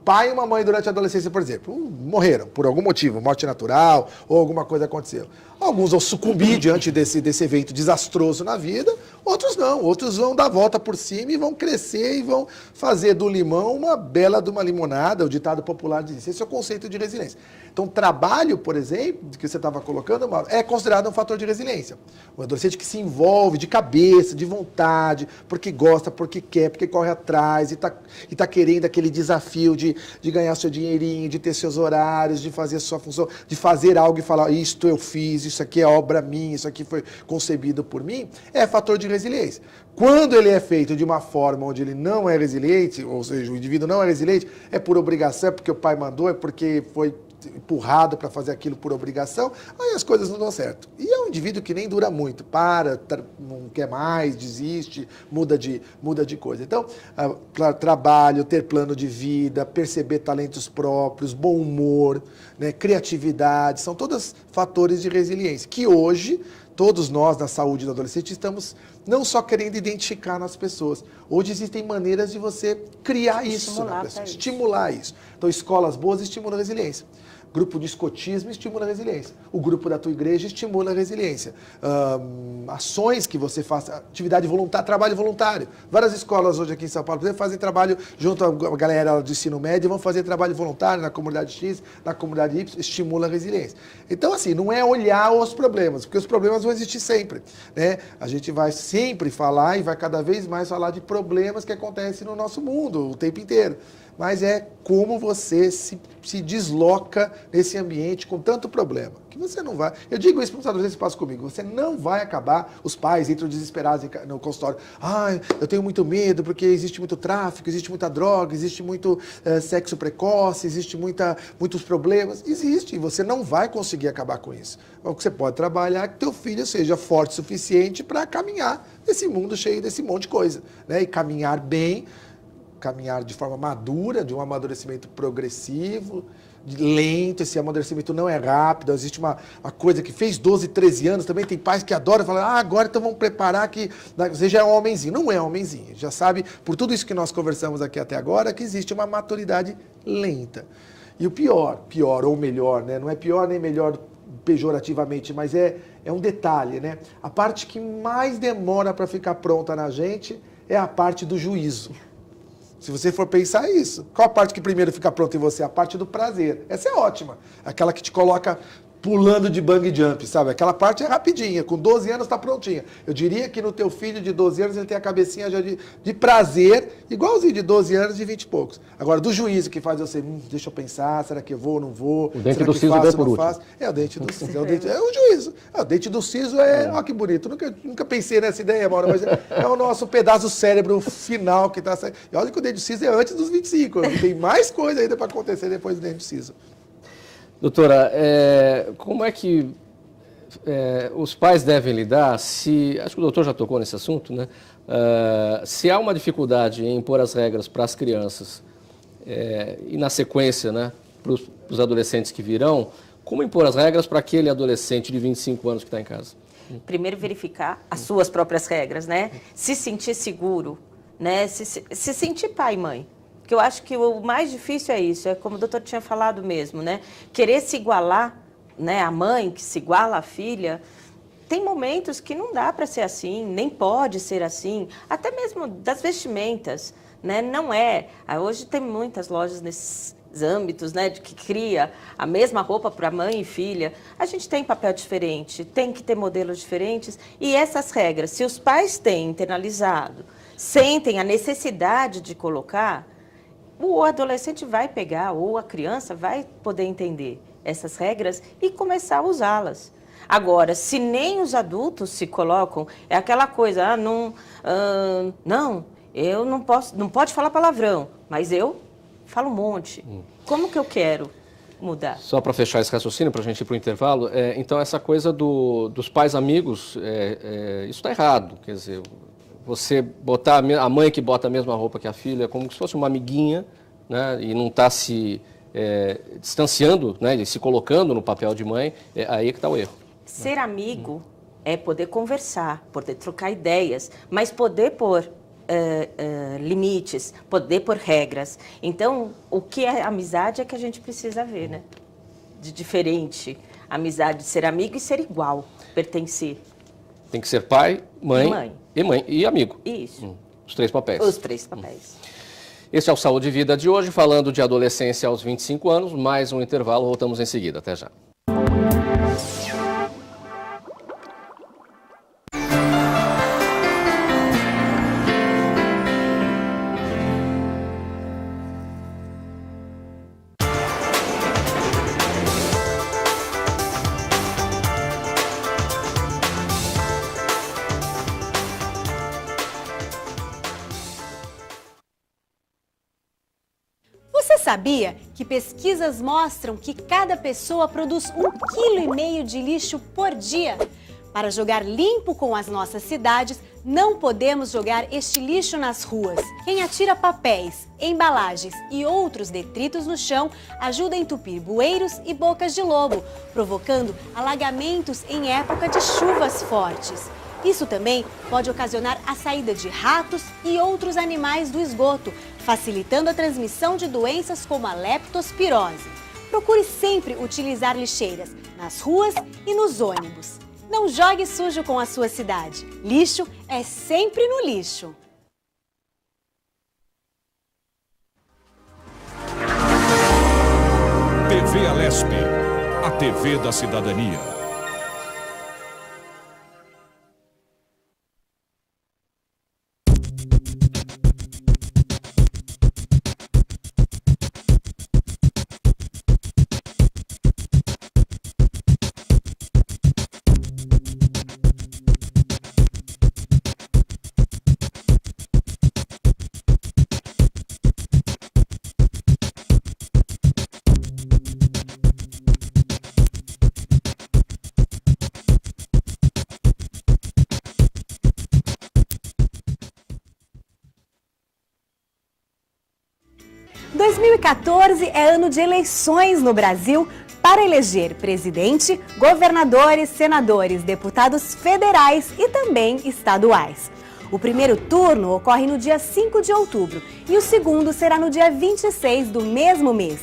pai e uma mãe durante a adolescência, por exemplo, morreram por algum motivo, morte natural ou alguma coisa aconteceu. Alguns vão sucumbir diante desse evento desastroso na vida, outros não, outros vão dar a volta por cima e vão crescer e vão fazer do limão uma bela de uma limonada, o ditado popular diz isso. Esse é o conceito de resiliência. Então, trabalho, por exemplo, que você estava colocando, Mauro, é considerado um fator de resiliência. Um adolescente que se envolve de cabeça, de vontade, porque gosta, porque quer, porque corre atrás e tá querendo aquele desafio de ganhar seu dinheirinho, de ter seus horários, de fazer a sua função, de fazer algo e falar, isto eu fiz, isso aqui é obra minha, isso aqui foi concebido por mim, é fator de resiliência. Quando ele é feito de uma forma onde ele não é resiliente, ou seja, o indivíduo não é resiliente, é por obrigação, é porque o pai mandou, é porque foi empurrado para fazer aquilo por obrigação, aí as coisas não dão certo. E é um indivíduo que nem dura muito, não quer mais, desiste, muda de coisa. Então, trabalho, ter plano de vida, perceber talentos próprios, bom humor, né, criatividade, são todos fatores de resiliência, que hoje todos nós na saúde do adolescente estamos não só querendo identificar nas pessoas. Hoje existem maneiras de você criar isso na pessoa, estimular isso. Então, escolas boas estimulam a resiliência. Grupo de escotismo estimula a resiliência. O grupo da tua igreja estimula a resiliência. Ações que você faça, atividade voluntária, trabalho voluntário. Várias escolas hoje aqui em São Paulo, por exemplo, fazem trabalho junto à galera do ensino médio, vão fazer trabalho voluntário na comunidade X, na comunidade Y, estimula a resiliência. Então, assim, não é olhar os problemas, porque os problemas vão existir sempre, né? A gente vai sempre falar e vai cada vez mais falar de problemas que acontecem no nosso mundo o tempo inteiro. Mas é como você se desloca nesse ambiente com tanto problema, que você não vai... Eu digo isso para os adolescentes que passam comigo, você não vai acabar, os pais entram desesperados no consultório, eu tenho muito medo porque existe muito tráfico, existe muita droga, existe muito sexo precoce, existe muitos problemas, existe, e você não vai conseguir acabar com isso. O que você pode trabalhar é que teu filho seja forte o suficiente para caminhar nesse mundo cheio desse monte de coisa, né? E caminhar bem, caminhar de forma madura, de um amadurecimento progressivo, lento, esse amadurecimento não é rápido, existe uma coisa que fez 12, 13 anos, também tem pais que adoram falar, agora então vamos preparar que você já é um homenzinho. Não é um homenzinho, já sabe, por tudo isso que nós conversamos aqui até agora, que existe uma maturidade lenta. E o pior ou melhor, né? Não é pior nem melhor pejorativamente, mas é um detalhe, né? A parte que mais demora para ficar pronta na gente é a parte do juízo. Se você for pensar isso, qual a parte que primeiro fica pronta em você? A parte do prazer. Essa é ótima. Aquela que te coloca pulando de bungee jump, sabe? Aquela parte é rapidinha, com 12 anos está prontinha. Eu diria que no teu filho de 12 anos ele tem a cabecinha já de prazer, igualzinho de 12 anos de 20 e poucos. Agora, do juízo que faz você, deixa eu pensar, será que eu vou ou não vou? O dente do siso vem por último. É o dente do siso, é o juízo. O dente do siso olha que bonito. Nunca pensei nessa ideia, Mauro, mas é o nosso pedaço do cérebro final que está saindo. E olha que o dente do siso é antes dos 25, tem mais coisa ainda para acontecer depois do dente do siso. Doutora, como é que os pais devem lidar acho que o doutor já tocou nesse assunto, né? Se há uma dificuldade em impor as regras para as crianças e na sequência, né, para os adolescentes que virão, como impor as regras para aquele adolescente de 25 anos que está em casa? Primeiro verificar as suas próprias regras, né? Se sentir seguro né? Se sentir pai e mãe. Porque eu acho que o mais difícil é isso, é como o doutor tinha falado mesmo, né? Querer se igualar, né? A mãe que se iguala à filha. Tem momentos que não dá para ser assim, nem pode ser assim, até mesmo das vestimentas, né? Não é. Hoje tem muitas lojas nesses âmbitos, né, de que cria a mesma roupa para mãe e filha. A gente tem papel diferente, tem que ter modelos diferentes. E essas regras, se os pais têm internalizado, sentem a necessidade de colocar, o adolescente vai pegar, ou a criança vai poder entender essas regras e começar a usá-las. Agora, se nem os adultos se colocam, é aquela coisa, não, eu não posso, não pode falar palavrão, mas eu falo um monte. Como que eu quero mudar? Só para fechar esse raciocínio, para a gente ir para o intervalo, então essa coisa dos pais amigos, isso está errado. Quer dizer, você botar a mãe que bota a mesma roupa que a filha, como se fosse uma amiguinha, né, e não está se distanciando, né, e se colocando no papel de mãe, aí é que está o erro. Ser amigo é poder conversar, poder trocar ideias, mas poder pôr limites, poder pôr regras. Então, o que é amizade é que a gente precisa ver, né? De diferente. Amizade de ser amigo e ser igual, pertencer. Tem que ser pai, mãe e amigo. Isso. Os três papéis. Os três papéis. Este é o Saúde e Vida de hoje, falando de adolescência aos 25 anos. Mais um intervalo, voltamos em seguida. Até já. Você sabia que pesquisas mostram que cada pessoa produz 1,5 kg de lixo por dia? Para jogar limpo com as nossas cidades, não podemos jogar este lixo nas ruas. Quem atira papéis, embalagens e outros detritos no chão ajuda a entupir bueiros e bocas de lobo, provocando alagamentos em época de chuvas fortes. Isso também pode ocasionar a saída de ratos e outros animais do esgoto, facilitando a transmissão de doenças como a leptospirose. Procure sempre utilizar lixeiras nas ruas e nos ônibus. Não jogue sujo com a sua cidade. Lixo é sempre no lixo. TV Alesp, a TV da cidadania. Em 2014 é ano de eleições no Brasil para eleger presidente, governadores, senadores, deputados federais e também estaduais. O primeiro turno ocorre no dia 5 de outubro e o segundo será no dia 26 do mesmo mês.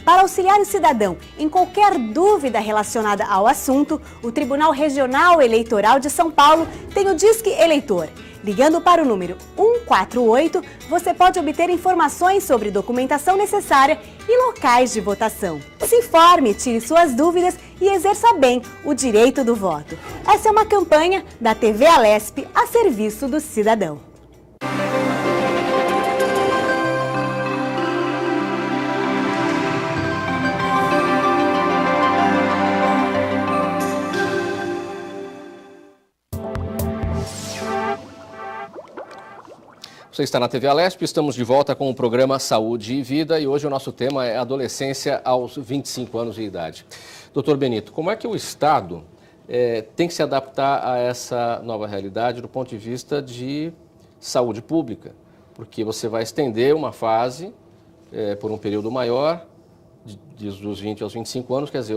Para auxiliar o cidadão em qualquer dúvida relacionada ao assunto, o Tribunal Regional Eleitoral de São Paulo tem o Disque Eleitor. Ligando para o número 148, você pode obter informações sobre documentação necessária e locais de votação. Se informe, tire suas dúvidas e exerça bem o direito do voto. Essa é uma campanha da TV Alesp a serviço do cidadão. Você está na TV Alesp, estamos de volta com o programa Saúde e Vida e hoje o nosso tema é adolescência aos 25 anos de idade. Doutor Benito, como é que o Estado tem que se adaptar a essa nova realidade do ponto de vista de saúde pública? Porque você vai estender uma fase por um período maior, dos 20 aos 25 anos, quer dizer,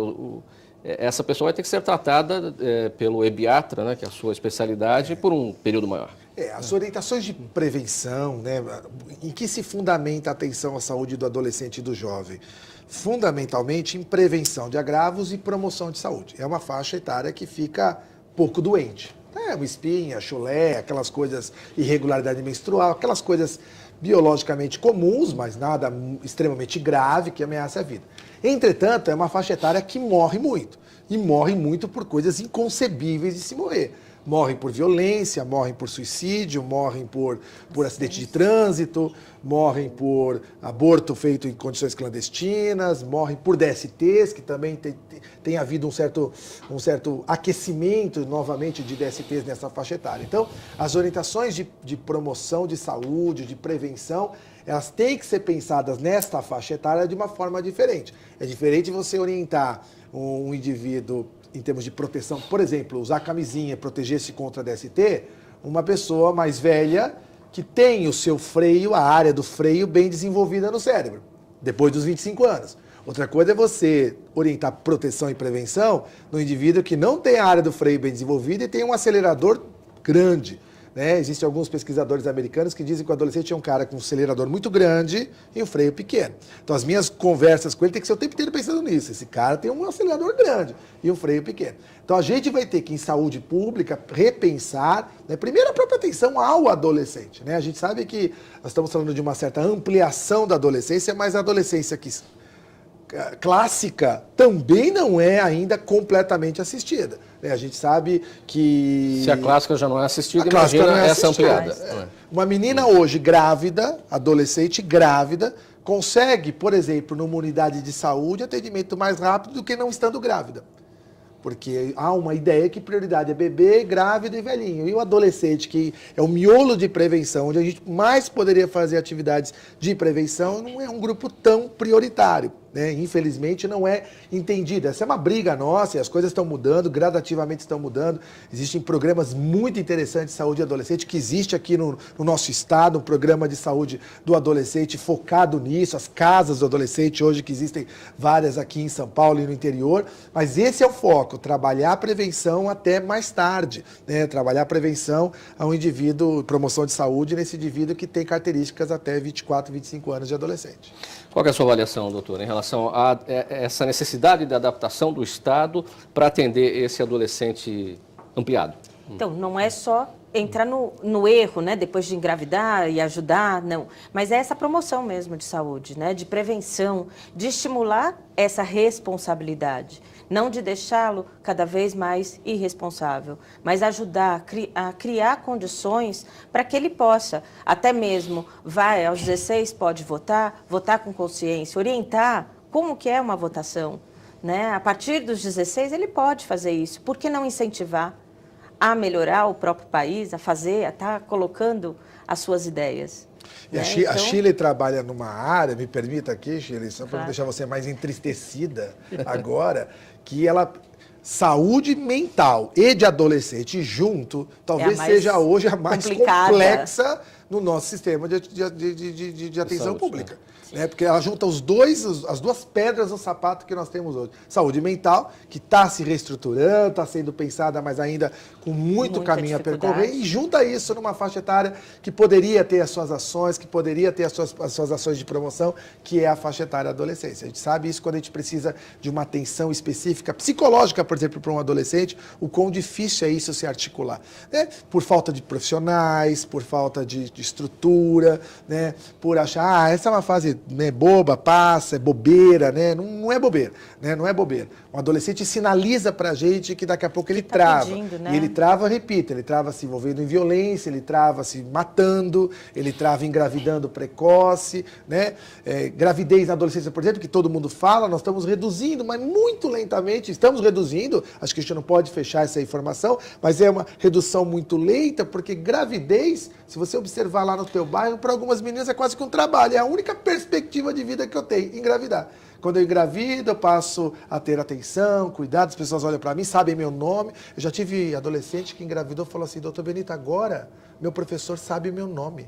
essa pessoa vai ter que ser tratada pelo ebiatra, né, que é a sua especialidade, por um período maior. As orientações de prevenção, né, em que se fundamenta a atenção à saúde do adolescente e do jovem? Fundamentalmente em prevenção de agravos e promoção de saúde. É uma faixa etária que fica pouco doente. Uma espinha, chulé, aquelas coisas, irregularidade menstrual, aquelas coisas biologicamente comuns, mas nada extremamente grave que ameaça a vida. Entretanto, é uma faixa etária que morre muito. E morre muito por coisas inconcebíveis de se morrer. Morrem por violência, morrem por suicídio, morrem por acidente de trânsito, morrem por aborto feito em condições clandestinas, morrem por DSTs, que também tem havido um certo aquecimento novamente de DSTs nessa faixa etária. Então, as orientações de promoção de saúde, de prevenção, elas têm que ser pensadas nesta faixa etária de uma forma diferente. É diferente você orientar um indivíduo em termos de proteção, por exemplo, usar camisinha, proteger-se contra DST, uma pessoa mais velha que tem o seu freio, a área do freio bem desenvolvida no cérebro, depois dos 25 anos. Outra coisa é você orientar proteção e prevenção no indivíduo que não tem a área do freio bem desenvolvida e tem um acelerador grande. Existem alguns pesquisadores americanos que dizem que o adolescente é um cara com um acelerador muito grande e um freio pequeno. Então as minhas conversas com ele tem que ser o tempo inteiro pensando nisso. Esse cara tem um acelerador grande e um freio pequeno. Então a gente vai ter que, em saúde pública, repensar, primeiro a própria atenção ao adolescente. A gente sabe que nós estamos falando de uma certa ampliação da adolescência, mas a adolescência clássica também não é ainda completamente assistida. A gente sabe que... Se a clássica já não é assistida, imagina essa ampliada. Uma menina hoje grávida, adolescente grávida, consegue, por exemplo, numa unidade de saúde, atendimento mais rápido do que não estando grávida. Porque há uma ideia que prioridade é bebê, grávido e velhinho. E o adolescente, que é o miolo de prevenção, onde a gente mais poderia fazer atividades de prevenção, não é um grupo tão prioritário. Infelizmente não é entendida. Essa é uma briga nossa e as coisas estão mudando, gradativamente estão mudando. Existem programas muito interessantes de saúde adolescente que existe aqui no nosso estado, um programa de saúde do adolescente focado nisso, as casas do adolescente hoje que existem várias aqui em São Paulo e no interior, mas esse é o foco, trabalhar a prevenção até mais tarde, trabalhar a prevenção a um indivíduo, promoção de saúde nesse indivíduo que tem características até 24, 25 anos de adolescente. Qual é a sua avaliação, doutor, em relação a essa necessidade de adaptação do Estado para atender esse adolescente ampliado? Então, não é só entrar no erro, depois de engravidar e ajudar, não. Mas é essa promoção mesmo de saúde, de prevenção, de estimular essa responsabilidade. Não de deixá-lo cada vez mais irresponsável, mas ajudar a criar condições para que ele possa, até mesmo vai aos 16, pode votar com consciência, orientar como que é uma votação. A partir dos 16 ele pode fazer isso, por que não incentivar a melhorar o próprio país, a estar colocando as suas ideias? E a Shirley trabalha numa área, me permita aqui, Shirley, só para não deixar você mais entristecida agora, que ela... Saúde mental e de adolescente junto, talvez seja hoje a mais complexa no nosso sistema de atenção saúde, pública. Porque ela junta as duas pedras no sapato que nós temos hoje. Saúde mental, que está se reestruturando, está sendo pensada, mas ainda com muito caminho a percorrer, e junta isso numa faixa etária que poderia ter as suas ações, que poderia ter as suas ações de promoção, que é a faixa etária da adolescência. A gente sabe isso quando a gente precisa de uma atenção específica, psicológica, por exemplo, para um adolescente, o quão difícil é isso se articular. Por falta de profissionais, por falta de estrutura, por achar, essa é uma fase boba, passa, é bobeira, não é bobeira, não é bobeira. Um adolescente sinaliza pra gente que daqui a pouco ele trava. Pedindo, E ele trava, repito, ele trava se envolvendo em violência, ele trava se matando, ele trava engravidando precoce, gravidez na adolescência, por exemplo, que todo mundo fala, nós estamos reduzindo, mas muito lentamente, estamos reduzindo, acho que a gente não pode fechar essa informação, mas é uma redução muito lenta, porque gravidez, se você observar lá no teu bairro, para algumas meninas é quase que um trabalho, é a única perspectiva de vida que eu tenho, engravidar. Quando eu engravido, eu passo a ter atenção, cuidado, as pessoas olham para mim, sabem meu nome. Eu já tive adolescente que engravidou e falou assim, doutor Benito, agora meu professor sabe meu nome.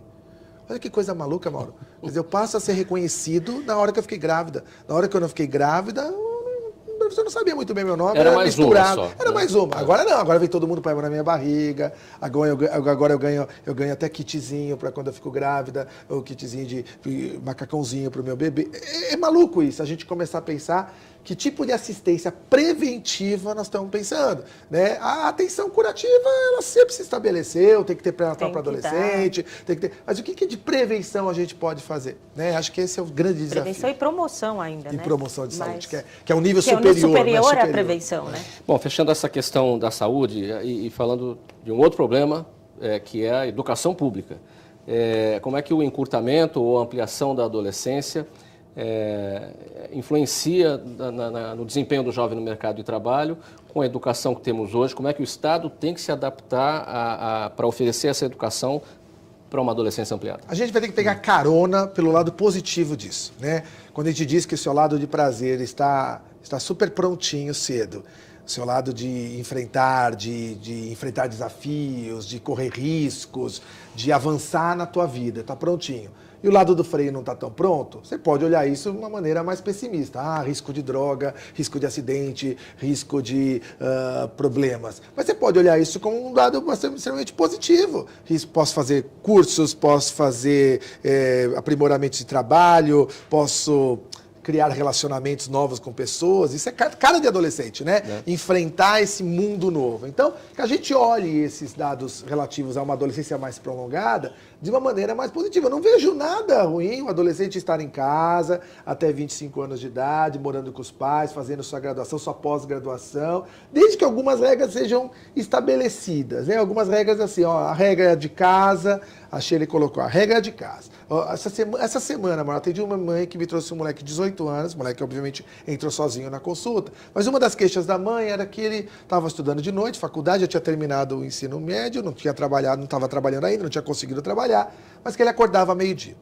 Olha que coisa maluca, Mauro. Quer dizer, eu passo a ser reconhecido na hora que eu fiquei grávida. Na hora que eu não fiquei grávida, o professor não sabia muito bem meu nome, Era mais misturado. uma só, Era né? mais uma. Agora não, agora vem todo mundo põe a mão na minha barriga, agora eu ganho até kitzinho para quando eu fico grávida, o kitzinho de macacãozinho para o meu bebê. É maluco isso, a gente começar a pensar que tipo de assistência preventiva nós estamos pensando, né? A atenção curativa, ela sempre se estabeleceu, tem que ter pré-natal para adolescente, tem que ter... Mas o que de prevenção a gente pode fazer, né? Acho que esse é o grande desafio. Prevenção e promoção ainda, né? E promoção de saúde, Mas... que é um nível que é superior. superior à prevenção, né? Bom, fechando essa questão da saúde e falando de um outro problema, que é a educação pública. Como é que o encurtamento ou ampliação da adolescência influencia no desempenho do jovem no mercado de trabalho, com a educação que temos hoje? Como é que o Estado tem que se adaptar para oferecer essa educação para uma adolescência ampliada? A gente vai ter que pegar carona pelo lado positivo disso, né? Quando a gente diz que o seu lado de prazer está super prontinho cedo, o seu lado de enfrentar desafios, de correr riscos, de avançar na tua vida, está prontinho. E o lado do freio não está tão pronto, você pode olhar isso de uma maneira mais pessimista. Risco de droga, risco de acidente, risco de problemas. Mas você pode olhar isso como um dado extremamente positivo. Posso fazer cursos, posso fazer aprimoramentos de trabalho, posso criar relacionamentos novos com pessoas. Isso é cara de adolescente, né? Enfrentar esse mundo novo. Então, que a gente olhe esses dados relativos a uma adolescência mais prolongada de uma maneira mais positiva. Eu não vejo nada ruim o adolescente estar em casa até 25 anos de idade, morando com os pais, fazendo sua graduação, sua pós-graduação, desde que algumas regras sejam estabelecidas, né? Algumas regras assim, a regra de casa, a Shirley colocou, a regra de casa. Essa semana, mano, atendi uma mãe que me trouxe um moleque de 18 anos, moleque obviamente entrou sozinho na consulta, mas uma das queixas da mãe era que ele estava estudando de noite, faculdade, já tinha terminado o ensino médio, não tinha trabalhado, não estava trabalhando ainda, não tinha conseguido trabalhar, mas que ele acordava meio-dia.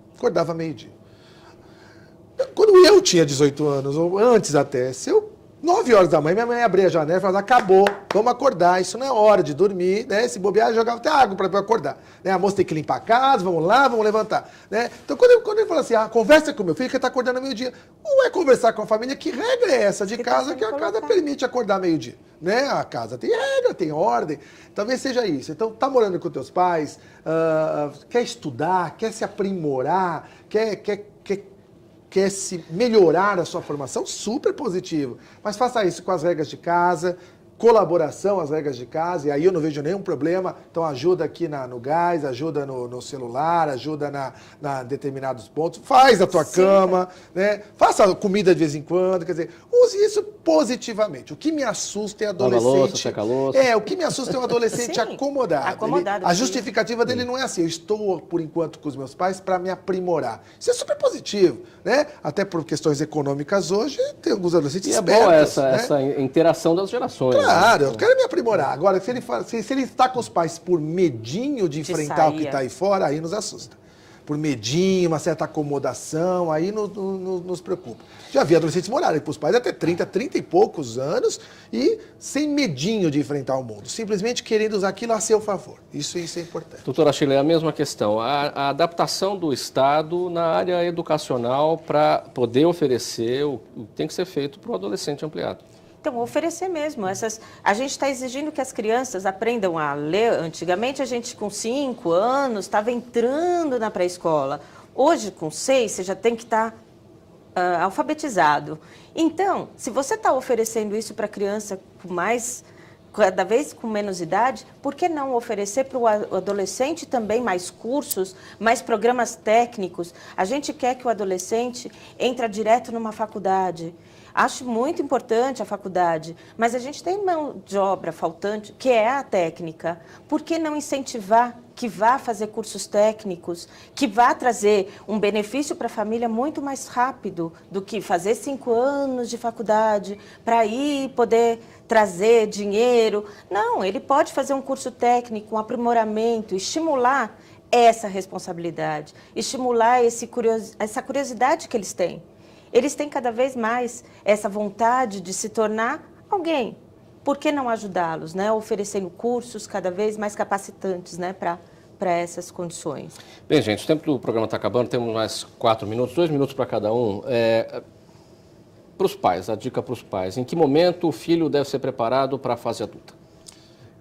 Quando eu tinha 18 anos, ou antes até, 9 horas da manhã, minha mãe abria a janela e falava, acabou, vamos acordar, isso não é hora de dormir, né? Se bobear, jogava até água para acordar. Né? A moça tem que limpar a casa, vamos lá, vamos levantar. Né? Então, quando ele fala assim, conversa com meu filho que está acordando meio-dia, ou é conversar com a família, que regra é essa de casa que a casa permite acordar meio-dia? Né? A casa tem regra, tem ordem, talvez seja isso. Então, tá morando com teus pais, quer estudar, quer se aprimorar, quer se melhorar a sua formação, super positivo. Mas faça isso com as regras de casa, colaboração às regras de casa, e aí eu não vejo nenhum problema. Então ajuda aqui no gás, ajuda no celular, ajuda na determinados pontos, faz a tua cama, né? Faça comida de vez em quando, quer dizer, use isso positivamente. O que me assusta é adolescente... Lava louça, seca louça. O que me assusta é um adolescente acomodado. A justificativa dele não é assim, eu estou, por enquanto, com os meus pais para me aprimorar. Isso é super positivo, né? Até por questões econômicas hoje, tem alguns adolescentes espertos. E é boa essa interação das gerações. Claro, eu quero me aprimorar. Agora, se ele está com os pais por medinho de enfrentar o que está aí fora, aí nos assusta. Por medinho, uma certa acomodação, aí nos preocupa. Já vi adolescentes morarem com os pais até 30 e poucos anos e sem medinho de enfrentar o mundo. Simplesmente querendo usar aquilo a seu favor. Isso é importante. Doutora Shirley, a mesma questão. A adaptação do Estado na área educacional para poder oferecer o que tem que ser feito para o adolescente ampliado. Então, oferecer mesmo. A gente está exigindo que as crianças aprendam a ler. Antigamente, a gente com 5 anos estava entrando na pré-escola. Hoje, com 6, você já tem que estar alfabetizado. Então, se você está oferecendo isso para a criança cada vez com menos idade, por que não oferecer para o adolescente também mais cursos, mais programas técnicos? A gente quer que o adolescente entre direto numa faculdade. Acho muito importante a faculdade, mas a gente tem mão de obra faltante, que é a técnica. Por que não incentivar que vá fazer cursos técnicos, que vá trazer um benefício para a família muito mais rápido do que fazer 5 anos de faculdade para aí poder trazer dinheiro? Não, ele pode fazer um curso técnico, um aprimoramento, estimular essa responsabilidade, estimular essa curiosidade que eles têm. Eles têm cada vez mais essa vontade de se tornar alguém. Por que não ajudá-los, né? Oferecendo cursos cada vez mais capacitantes, né? Para essas condições. Bem, gente, o tempo do programa está acabando, temos mais 4 minutos, 2 minutos para cada um. para os pais, a dica para os pais, em que momento o filho deve ser preparado para a fase adulta?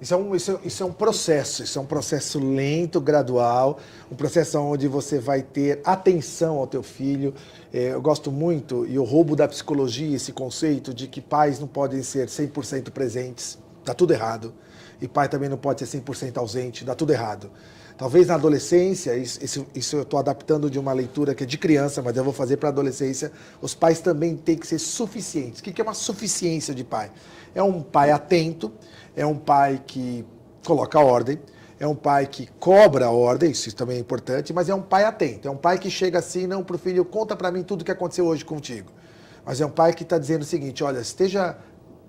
Isso é um processo lento, gradual, um processo onde você vai ter atenção ao teu filho. Eu gosto muito, e eu roubo da psicologia esse conceito de que pais não podem ser 100% presentes, tá tudo errado. E pai também não pode ser 100% ausente, dá tudo errado. Talvez na adolescência, isso eu estou adaptando de uma leitura que é de criança, mas eu vou fazer para a adolescência, os pais também têm que ser suficientes. O que é uma suficiência de pai? É um pai atento, é um pai que coloca ordem, é um pai que cobra a ordem, isso também é importante, mas é um pai atento, é um pai que chega assim, não para o filho, conta para mim tudo o que aconteceu hoje contigo. Mas é um pai que está dizendo o seguinte, olha, esteja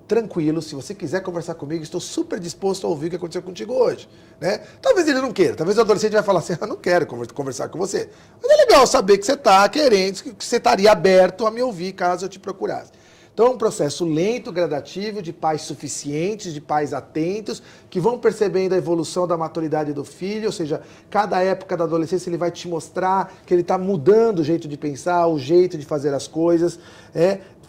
tranquilo, se você quiser conversar comigo, estou super disposto a ouvir o que aconteceu contigo hoje, né? Talvez ele não queira, talvez o adolescente vai falar assim, eu não quero conversar com você. Mas é legal saber que você está querendo, que você estaria aberto a me ouvir caso eu te procurasse. Então é um processo lento, gradativo, de pais suficientes, de pais atentos, que vão percebendo a evolução da maturidade do filho, ou seja, cada época da adolescência ele vai te mostrar que ele está mudando o jeito de pensar, o jeito de fazer as coisas,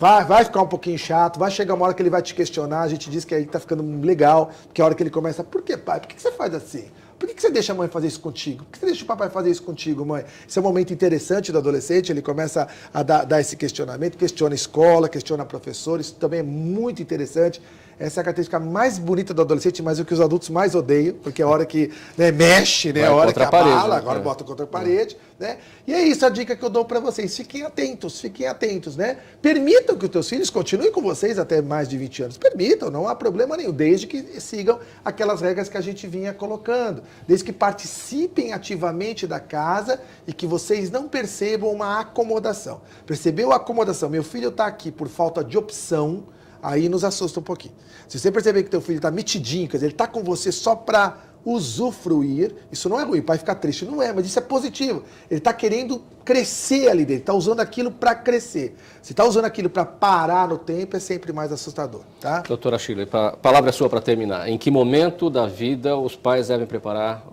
vai ficar um pouquinho chato, vai chegar uma hora que ele vai te questionar, a gente diz que aí está ficando legal, porque é a hora que ele começa, por que pai? Por que você faz assim? Por que você deixa a mãe fazer isso contigo? Por que você deixa o papai fazer isso contigo, mãe? Esse é um momento interessante do adolescente, ele começa a dar esse questionamento, questiona a escola, questiona professor, isso também é muito interessante. Essa é a característica mais bonita do adolescente, mas o que os adultos mais odeiam, porque é a hora que mexe, né? A hora que abala, agora bota contra a parede, né? E é isso a dica que eu dou para vocês. Fiquem atentos, né? Permitam que os teus filhos continuem com vocês até mais de 20 anos. Permitam, não há problema nenhum, desde que sigam aquelas regras que a gente vinha colocando. Desde que participem ativamente da casa e que vocês não percebam uma acomodação. Percebeu a acomodação? Meu filho está aqui por falta de opção, aí nos assusta um pouquinho. Se você perceber que teu filho está mitidinho, quer dizer, ele está com você só para usufruir, isso não é ruim, o pai fica triste, não é, mas isso é positivo. Ele está querendo crescer ali dentro, está usando aquilo para crescer. Se está usando aquilo para parar no tempo, é sempre mais assustador, tá? Doutora Shirley, a palavra é sua para terminar. Em que momento da vida os pais devem preparar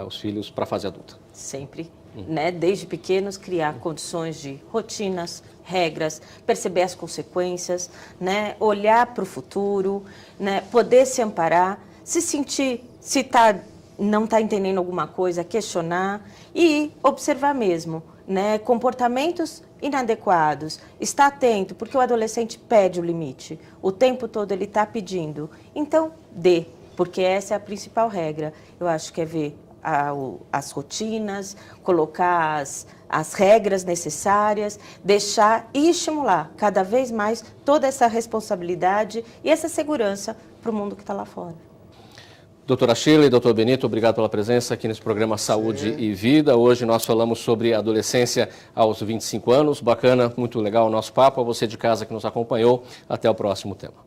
os filhos para a fase adulta? Sempre, né? Desde pequenos, criar condições de rotinas, regras, perceber as consequências, né? Olhar para o futuro, né? Poder se amparar, se sentir, se não está entendendo alguma coisa, questionar e observar mesmo, né? Comportamentos inadequados, está atento, porque o adolescente pede o limite, o tempo todo ele está pedindo, então dê, porque essa é a principal regra. Eu acho que é ver as rotinas, colocar as regras necessárias, deixar e estimular cada vez mais toda essa responsabilidade e essa segurança para o mundo que está lá fora. Doutora Shirley, doutor Benito, obrigado pela presença aqui nesse programa Saúde e Vida. Hoje nós falamos sobre adolescência aos 25 anos. Bacana, muito legal o nosso papo. A você de casa que nos acompanhou. Até o próximo tema.